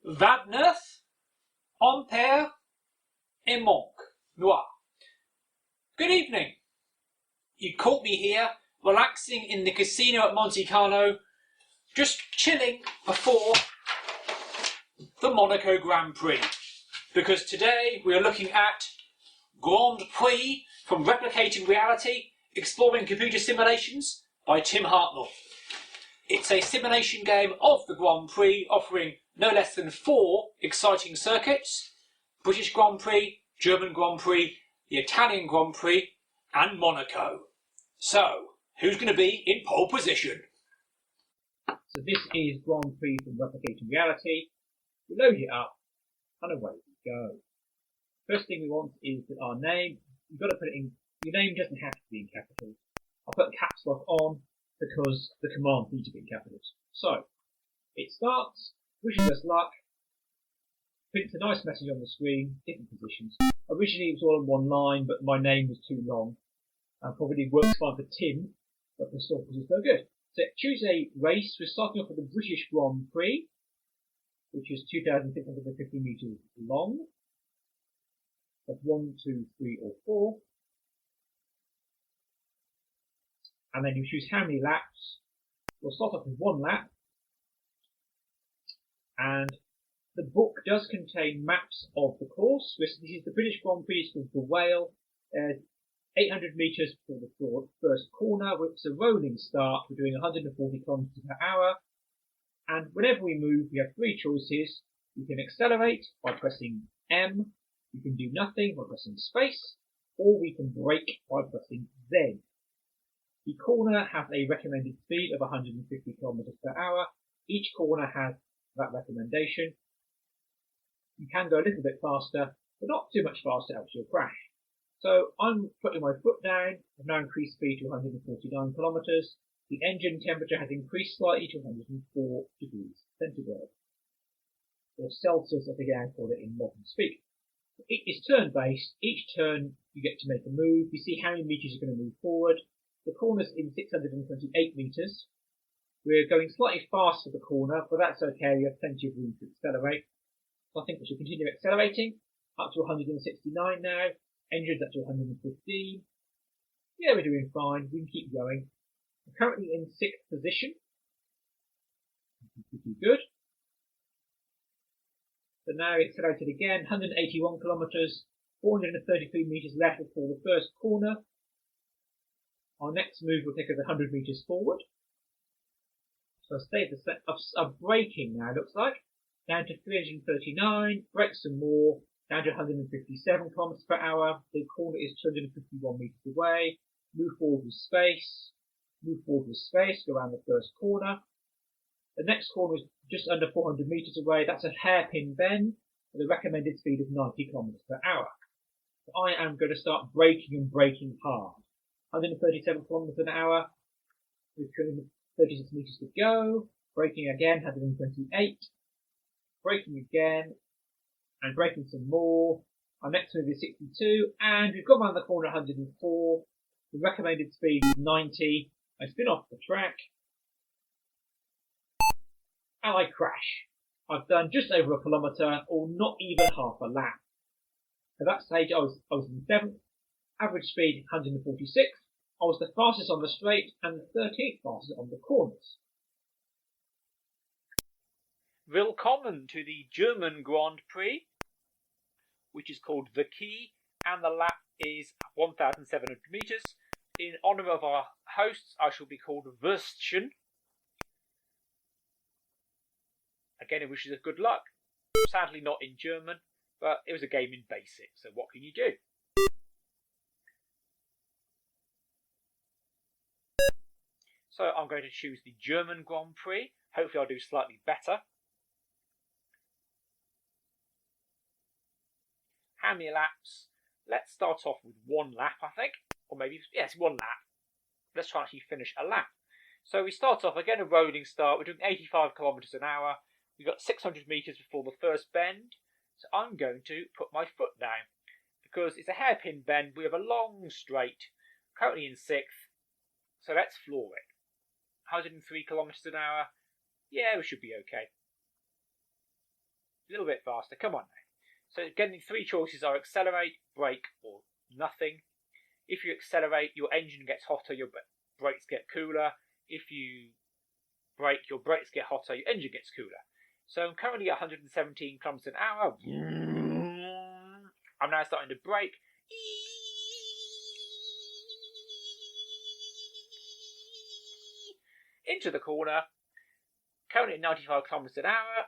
Vadneuf, Ampere, et Monk, Noir. Good evening. You caught me here, relaxing in the casino at Monte Carlo, just chilling before the Monaco Grand Prix. Because today we are looking at Grand Prix from Replicating Reality, Exploring Computer Simulations by Tim Hartnell. It's a simulation game of the Grand Prix, offering no less than 4 exciting circuits: British Grand Prix, German Grand Prix, the Italian Grand Prix, and Monaco. So, who's going to be in pole position? So this is Grand Prix from Replicating Reality. We load it up, and away we go. First thing we want is that our name, you've got to put it in, your name doesn't have to be in capitals. I'll put caps lock on because the command needs to be in capitals. So, it starts, wishes us luck, prints a nice message on the screen, different positions. Originally it was all in one line, but my name was too long. And probably works fine for Tim, but for Stalkers is no good. So choose a race. We're starting off with the British Grand Prix, which is 2,650 metres long. That's 1, 2, 3 or 4. And then you choose how many laps. We'll start off with 1 lap. And the book does contain maps of the course. This is the British Grand Prix, it's called the Whale. 800 metres for the first corner, which is a rolling start. We're doing 140 kilometres per hour. And whenever we move, we have 3 choices. You can accelerate by pressing M. You can do nothing by pressing space. Or we can brake by pressing Z. The corner has a recommended speed of 150 kilometres per hour. Each corner has that recommendation. You can go a little bit faster, but not too much faster else you'll crash. So I'm putting my foot down. I've now increased speed to 149 kilometres. The engine temperature has increased slightly to 104 degrees centigrade. Or Celsius, I think I call it in modern speak. It is turn-based. Each turn you get to make a move. You see how many metres you're going to move forward. The corner's in 628 metres. We're going slightly fast for the corner, but that's okay. We have plenty of room to accelerate. So I think we should continue accelerating. Up to 169 now. Engines up to 115. Yeah, we're doing fine. We can keep going. We're currently in 6th position. Pretty good. So now accelerated again. 181 kilometres. 433 metres left before the first corner. Our next move will take us 100 metres forward. So I stayed the set. I'm braking now, looks like. Down to 339. Brake some more. Down to 157 kilometers per hour. The corner is 251 meters away. Move forward with space. Move forward with space. Go around the first corner. The next corner is just under 400 meters away. That's a hairpin bend with a recommended speed of 90 kilometers per hour. So I am going to start braking and braking hard. 137 kilometers an hour. With 236 meters to go. Braking again, 128. Braking again. And braking some more. Our next move is 62, and we've gone around the corner 104. The recommended speed is 90. I spin off the track, and I crash. I've done just over a kilometre, or not even half a lap. At that stage, I was in 7th. Average speed 146. I was the fastest on the straight and the 13th fastest on the corners. Willkommen to the German Grand Prix, which is called The Key, and the lap is 1,700 metres. In honour of our hosts, I shall be called Würstchen. Again, it wishes us good luck. Sadly not in German, but it was a game in BASIC, so what can you do? So I'm going to choose the German Grand Prix. Hopefully I'll do slightly better. How many laps? Let's start off with 1 lap, I think. Or maybe, yes, 1 lap. Let's try and actually finish a lap. So we start off, again, a rolling start. We're doing 85 kilometres an hour. We've got 600 metres before the first bend. So I'm going to put my foot down. Because it's a hairpin bend. We have a long straight. Currently in 6th. So let's floor it. 103 kilometres an hour. Yeah, we should be okay. A little bit faster. Come on now. So again, the three choices are accelerate, brake, or nothing. If you accelerate, your engine gets hotter, your brakes get cooler. If you brake, your brakes get hotter, your engine gets cooler. So I'm currently at 117 kilometers an hour. I'm now starting to brake. Into the corner. Currently at 95 kilometers an hour.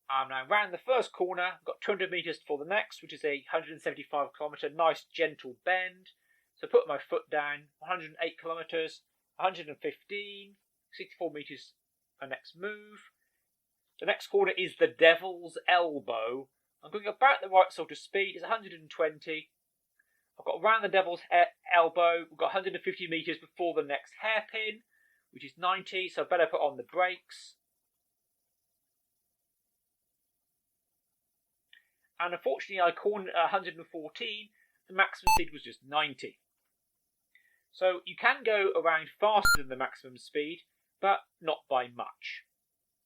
I'm now round the first corner. I've got 200 meters for the next, which is a 175 kilometer nice gentle bend. So put my foot down. 108 kilometers, 115, 64 meters. My next move. The next corner is the Devil's Elbow. I'm going about the right sort of speed. It's 120. I've got around the Devil's Elbow. We've got 150 meters before the next hairpin, which is 90. So I better put on the brakes. And unfortunately, I cornered at 114. The maximum speed was just 90. So you can go around faster than the maximum speed, but not by much.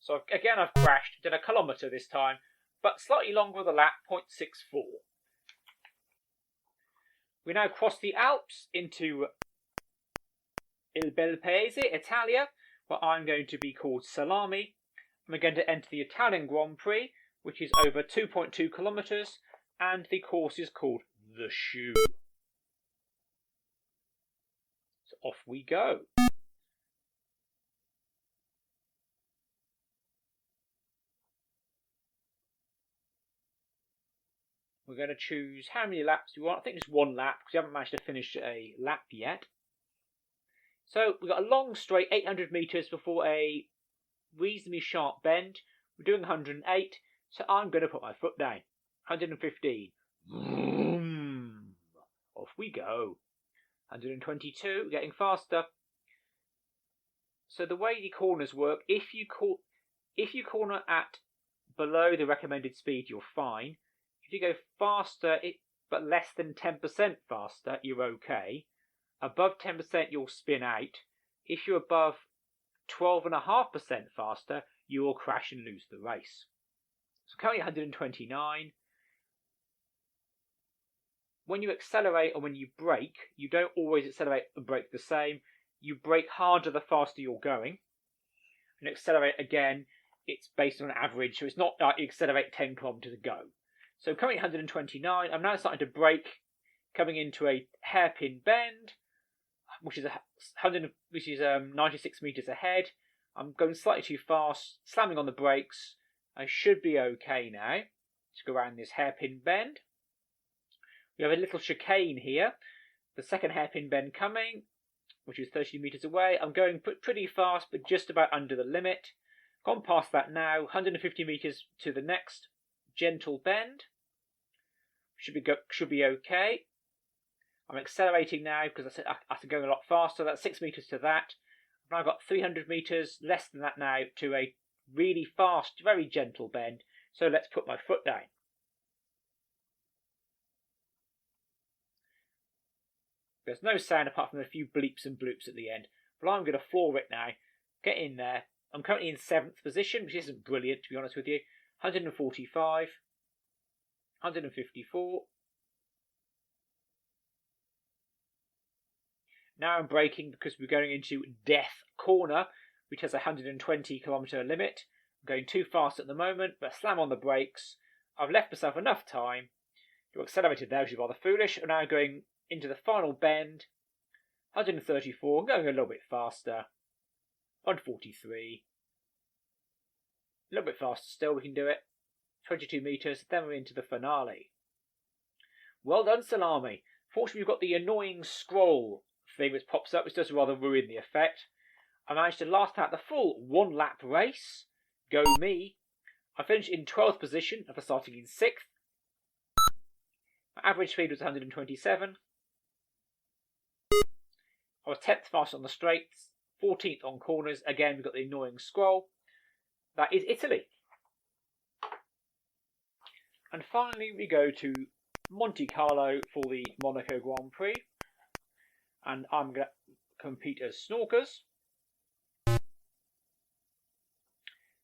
So again, I've crashed, done a kilometre this time, but slightly longer the lap, 0.64. We now cross the Alps into Il Bel Paese, Italia, where I'm going to be called Salami. I'm going to enter the Italian Grand Prix, which is over 2.2 kilometres, and the course is called The Shoe. So off we go. We're going to choose how many laps we want. I think it's one lap because we haven't managed to finish a lap yet. So we've got a long straight 800 metres before a reasonably sharp bend. We're doing 108, so I'm going to put my foot down. 115. Off we go. 122, getting faster. So the way the corners work, if you corner at below the recommended speed, you're fine. If you go faster, but less than 10% faster, you're okay. Above 10%, you'll spin out. If you're above 12.5% faster, you will crash and lose the race. So currently 129. When you accelerate or when you brake, you don't always accelerate and brake the same. You brake harder the faster you're going. And accelerate again, it's based on an average, so it's not like you accelerate 10 kilometers a go. So currently 129. I'm now starting to brake, coming into a hairpin bend, which is 96 meters ahead. I'm going slightly too fast, slamming on the brakes. I should be okay now to go around this hairpin bend. We have a little chicane here. The second hairpin bend coming, which is 30 meters away. I'm going pretty fast, but just about under the limit. Gone past that now. 150 meters to the next gentle bend. Should be okay. I'm accelerating now because I'm going a lot faster. That's 6 meters to that. I've now got 300 meters, less than that now, to a really fast, very gentle bend. So let's put my foot down. There's no sound apart from a few bleeps and bloops at the end. But I'm going to floor it now. Get in there. I'm currently in 7th position, which isn't brilliant, to be honest with you. 145. 154. Now I'm braking because we're going into Death Corner, which has a 120 kilometre limit. I'm going too fast at the moment, but slam on the brakes. I've left myself enough time to accelerate there, which is rather foolish. I'm now going into the final bend. 134, I'm going a little bit faster. 143. A little bit faster still, we can do it. 22 metres, then we're into the finale. Well done, Salami. Fortunately, we've got the annoying scroll thing which pops up, which does rather ruin the effect. I managed to last out the full 1 lap race. Go me. I finished in 12th position after starting in 6th. My average speed was 127. I was 10th fast on the straights, 14th on corners. Again, we've got the annoying scroll. That is Italy. And finally, we go to Monte Carlo for the Monaco Grand Prix. And I'm going to compete as Snorkers.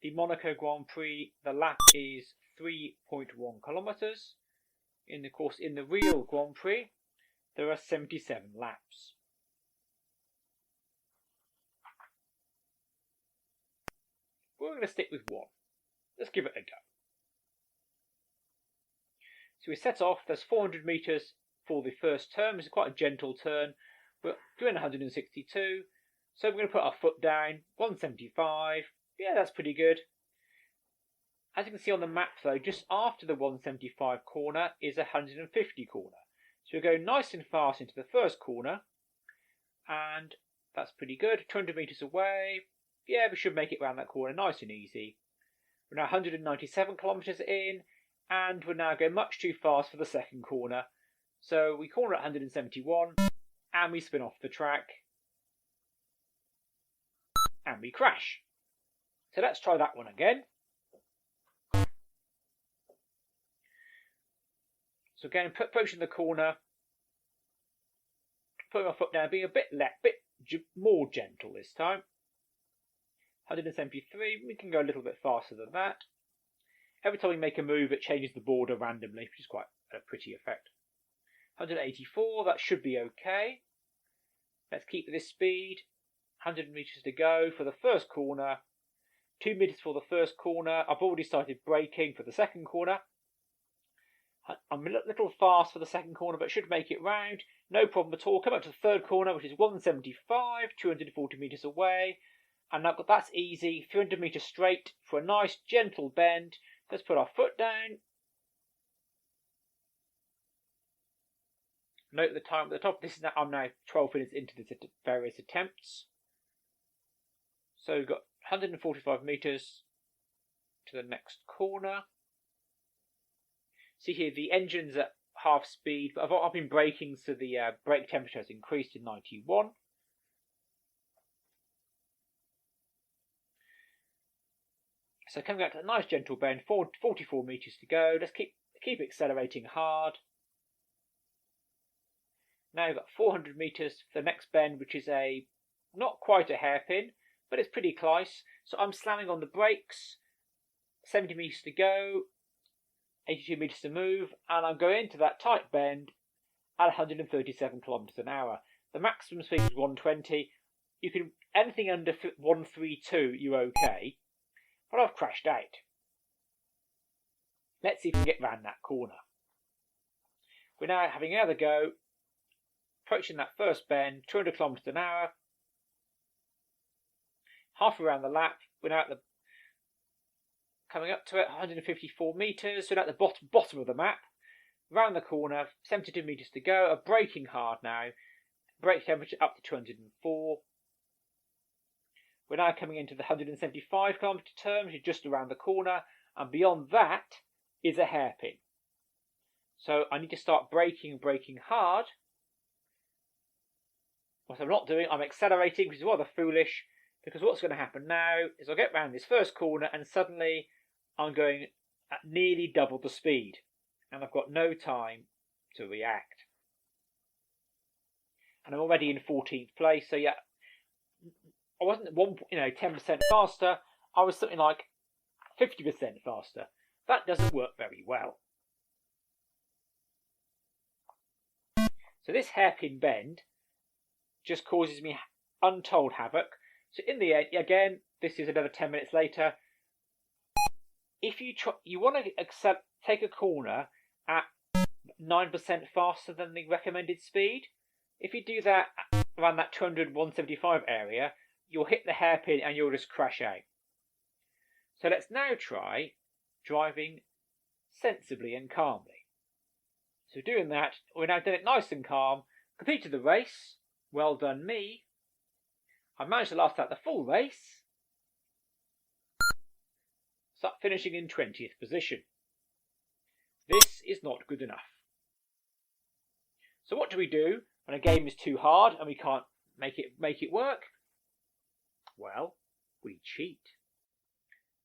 the Monaco Grand Prix, the lap is 3.1 kilometers. In the real Grand Prix, there are 77 laps. We're going to stick with one. Let's give it a go. So we set off. There's 400 meters for the first turn. It's quite a gentle turn. We're doing 162. So we're going to put our foot down. 175. Yeah, that's pretty good. As you can see on the map though, just after the 175 corner is a 150 corner. So we go nice and fast into the first corner. And that's pretty good. 200 meters away. Yeah, we should make it around that corner nice and easy. We're now 197 kilometers in. And we're now going much too fast for the second corner. So we corner at 171. And we spin off the track. And we crash. So let's try that one again. So again, approaching the corner, putting my foot down, being a bit more gentle this time. 173, we can go a little bit faster than that. Every time we make a move, it changes the border randomly, which is quite a pretty effect. 184, that should be okay. Let's keep this speed. 100 meters to go for the first corner. 2 meters for the first corner. I've already started braking for the second corner. I'm a little fast for the second corner, but should make it round. No problem at all. Come up to the third corner, which is 175, 240 meters away. And that's easy. 300 meters straight for a nice, gentle bend. Let's put our foot down. Note the time at the top. I'm now 12 minutes into the various attempts. So we've got 145 meters to the next corner. See here, the engine's at half speed, but I've been braking, so the brake temperature has increased to 91. So coming out to a nice gentle bend, 44 meters to go. Let's keep accelerating hard. Now we've got 400 meters for the next bend, which is not quite a hairpin, but it's pretty close. So I'm slamming on the brakes. 70 meters to go. 82 meters to move, and I'm going into that tight bend at 137 kilometers an hour. The maximum speed is 120. You can anything under 132, you're okay. But I've crashed out. Let's see if we can get round that corner. We're now having another go, approaching that first bend, 200 kilometers an hour. Half around the lap. We're now coming up to it, 154 meters, so at the bottom of the map. Round the corner, 72 meters to go. I'm braking hard now. Brake temperature up to 204. We're now coming into the 175 kilometer turn, which is just around the corner, and beyond that is a hairpin. So I need to start braking hard. What I'm not doing, I'm accelerating, which is rather foolish, because what's going to happen now is I'll get round this first corner and suddenly I'm going at nearly double the speed, and I've got no time to react. And I'm already in 14th place, so yeah, I wasn't 10% faster. I was something like 50% faster. That doesn't work very well. So this hairpin bend just causes me untold havoc. So in the end, again, this is another 10 minutes later. If you want to take a corner at 9% faster than the recommended speed, if you do that around that 200, 175 area, you'll hit the hairpin and you'll just crash out. So let's now try driving sensibly and calmly. So doing that, we've now done it nice and calm, completed the race. Well done me. I managed to last out the full race. Start finishing in 20th position. This is not good enough. So what do we do when a game is too hard and we can't make it work? Well, we cheat.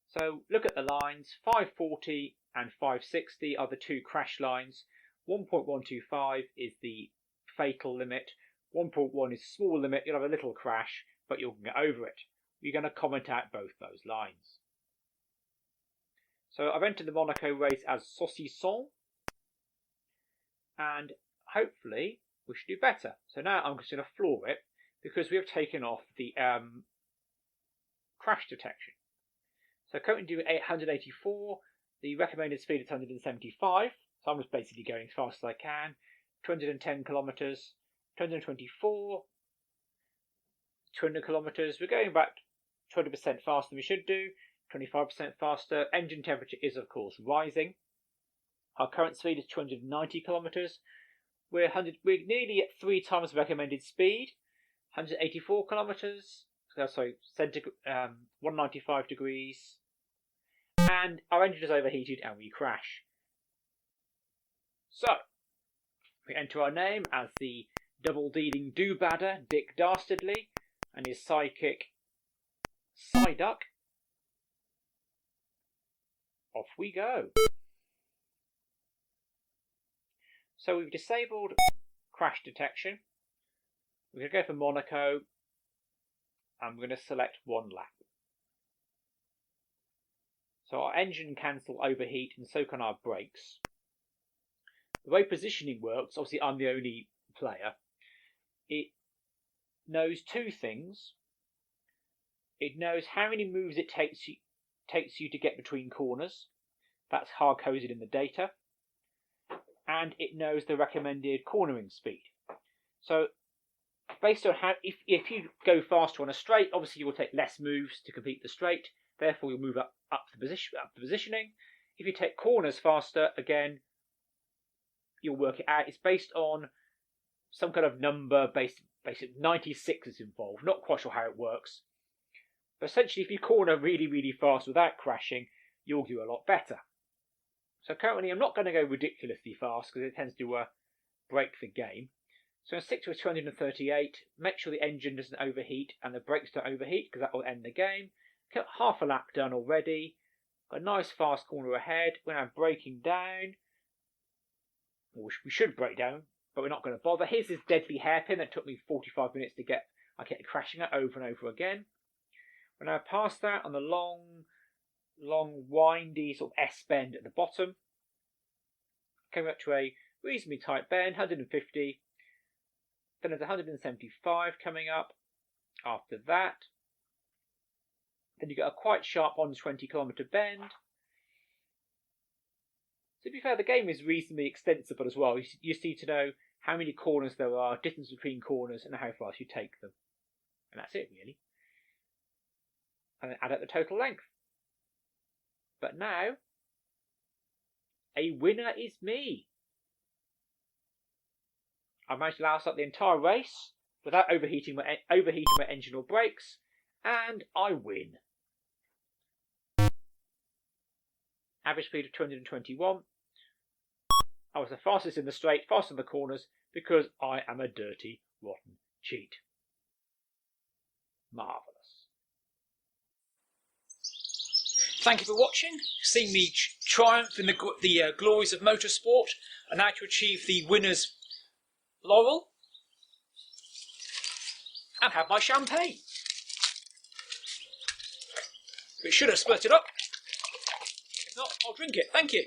So look at the lines. 540 and 560 are the two crash lines. 1.125 is the fatal limit. 1.1 is a small limit. You'll have a little crash, but you'll get over it. You're going to comment out both those lines. So I've entered the Monaco race as Saucisson, and hopefully we should do better. So now I'm just going to floor it because we have taken off the crash detection. So currently doing 884, the recommended speed is 175, so I'm just basically going as fast as I can. 210 kilometers, 224, 200 kilometers. We're going about 20% faster than we should do, 25% faster. Engine temperature is of course rising. Our current speed is 290 kilometers. We're nearly at 3 times recommended speed, 184 kilometers. Sorry, 195 degrees. And our engine is overheated and we crash. So, we enter our name as the double-dealing do-badder Dick Dastardly and his sidekick Psyduck. Off we go. So we've disabled crash detection. We're going to go for Monaco and we're going to select 1 lap. So our engine can still overheat and so can our brakes. The way positioning works, obviously I'm the only player, it knows 2 things. It knows how many moves it takes you to get between corners. That's hard-coded in the data. And it knows the recommended cornering speed. So based on how, if you go faster on a straight, obviously you will take less moves to complete the straight. Therefore, you'll move up the positioning. If you take corners faster, again, you'll work it out. It's based on some kind of number, basically 96 is involved. Not quite sure how it works. But essentially, if you corner really, really fast without crashing, you'll do a lot better. So currently, I'm not going to go ridiculously fast because it tends to break the game. So I'm going to stick to a 238. Make sure the engine doesn't overheat and the brakes don't overheat because that will end the game. Got half a lap done already. Got a nice fast corner ahead. We're now braking down. We should brake down, but we're not going to bother. Here's this deadly hairpin that took me 45 minutes to get. I kept crashing it over and over again. We're now past that on the long, windy sort of S bend at the bottom. Coming up to a reasonably tight bend, 150. Then there's 175 coming up after that. Then you get a quite sharp 120-kilometre bend. To be fair, the game is reasonably extensible as well. You need to know how many corners there are, distance between corners, and how fast you take them. And that's it, really. And then add up the total length. But now, a winner is me. I managed to last up the entire race without overheating my engine or brakes, and I win. Average speed of 221. I was the fastest in the straight, fast in the corners, because I am a dirty, rotten cheat. Marvellous. Thank you for watching, seeing me triumph in the glories of motorsport, and now to achieve the winner's laurel, and have my champagne. We should have split it up. If not, I'll drink it. Thank you.